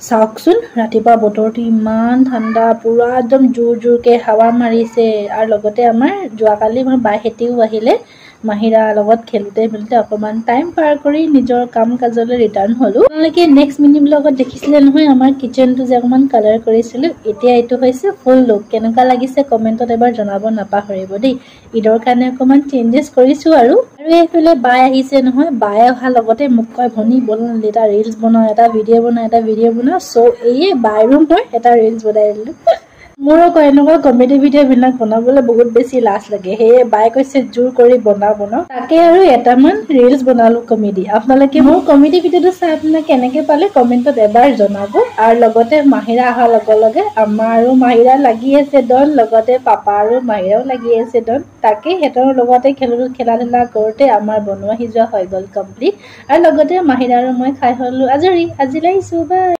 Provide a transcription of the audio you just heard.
চাওকচোন ৰাতিপুৱা বতৰটো ইমান ঠাণ্ডা পুৰা একদম জোৰকে হাৱা মাৰিছে আৰু লগতে আমাৰ যোৱাকালি মই বাইহেতিও আহিলে মাহিৰা লগত খেলুতে অকমান টাইম পাৰ কৰি নিজৰ কাম কাজলৈ ৰিটাৰ্ণ হলো আপোনালোকে নেক্সট মিনি ব্লগত দেখিছিলে নহয় আমাৰ কিচেনটো যে অকমান কালাৰ কৰিছিলো এতিয়া এইটো হৈছে ফুল লুক কেনেকুৱা লাগিছে কমেন্টত এবাৰ জনাব নাপাহৰিব দেই ইডৰ কাৰণে অকমান চেঞ্জেছ কৰিছো আৰু এইফালে বাই আহিছে নহয় বাই অহা লগতে মোক কয় ভনী বল এটা ৰিলছ বনাও এটা ভিডিঅ' বনাও সো এই বাই ৰুম মই এটা ৰিলছ বনাই দিলো মোৰো এনেকুৱা কমেডি ভিডিঅ' বিলাক বনাবলৈ বহুত বেছি লাজ লাগে সেয়ে বাই কৈছে জোৰ কৰি বনাও তাকে আৰু এটামান ৰিলছ বনালো কমেডি আপোনালোকে মোৰ কমেডি ভিডিঅ'টো চাই আপোনালোকে কেনেকে পালে কমেন্টত এবাৰ জনাব আৰু লগতে মাহিৰা অহাৰ লগে আমাৰ আৰু মাহিৰা লাগি আছে ডন লগতে পাপা আৰু মাহিৰাও লাগি আছে ডন তাকে হেতৰ লগতে খেলা ধূলা কৰোতে আমাৰ বনোৱা সিজোৱা হৈ গল কমপ্লিট আৰু লগতে মাহিৰা আৰু মই খাই হলো আজৰি আজিলৈ আহিছো বাই